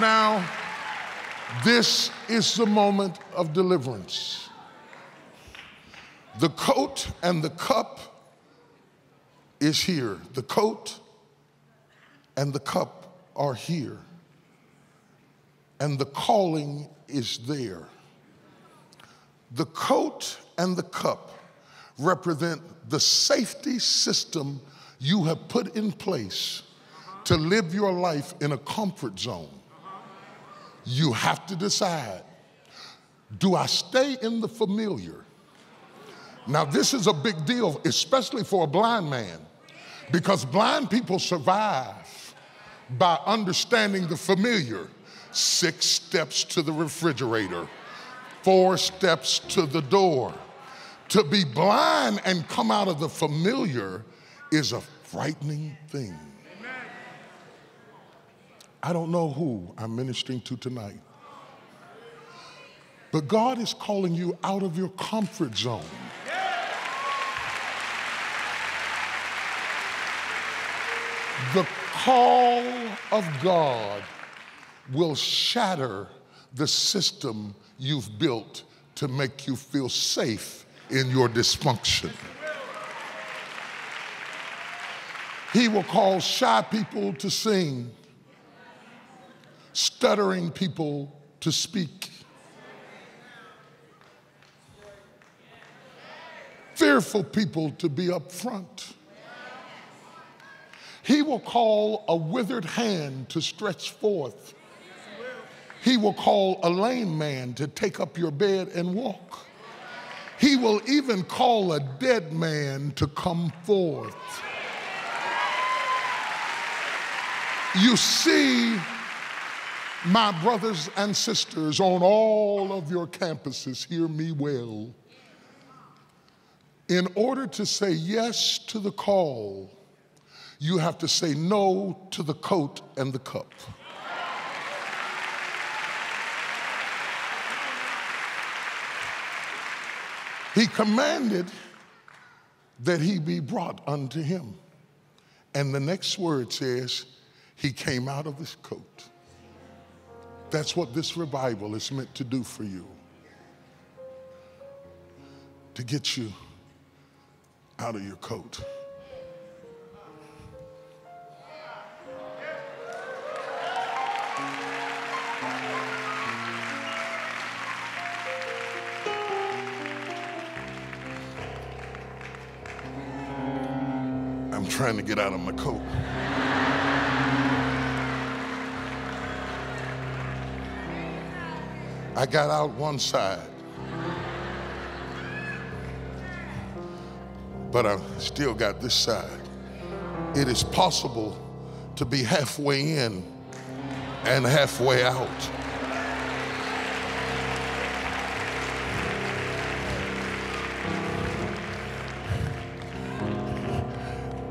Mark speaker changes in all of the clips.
Speaker 1: Now, this is the moment of deliverance. The coat and the cup is here. The coat and the cup are here. And the calling is there. The coat and the cup represent the safety system you have put in place to live your life in a comfort zone. You have to decide, do I stay in the familiar? Now, this is a big deal, especially for a blind man, because blind people survive by understanding the familiar. 6 steps to the refrigerator, 4 steps to the door. To be blind and come out of the familiar is a frightening thing. I don't know who I'm ministering to tonight, but God is calling you out of your comfort zone. The call of God will shatter the system you've built to make you feel safe in your dysfunction. He will call shy people to sing, stuttering people to speak, fearful people to be up front. He will call a withered hand to stretch forth. He will call a lame man to take up your bed and walk. He will even call a dead man to come forth. You see, my brothers and sisters on all of your campuses, hear me well. In order to say yes to the call, you have to say no to the coat and the cup. He commanded that he be brought unto him. And the next word says, he came out of his coat. That's what this revival is meant to do for you. To get you out of your coat. I'm trying to get out of my coat. I got out one side, but I still got this side. It is possible to be halfway in and halfway out.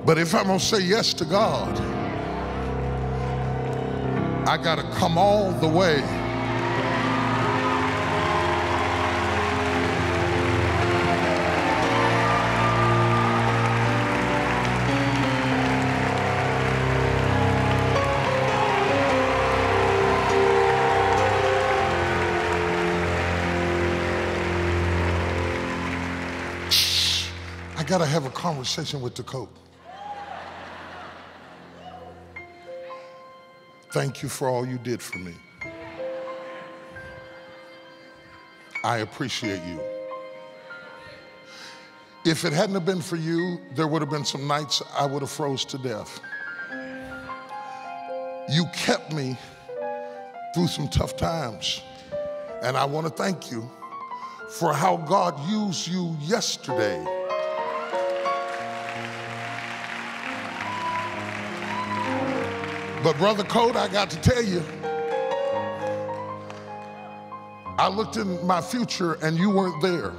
Speaker 1: But if I'm gonna say yes to God, I gotta come all the way. I gotta have a conversation with the coat. Thank you for all you did for me. I appreciate you. If it hadn't have been for you, there would have been some nights I would have froze to death. You kept me through some tough times. And I want to thank you for how God used you yesterday. But Brother Coat, I got to tell you, I looked in my future and you weren't there.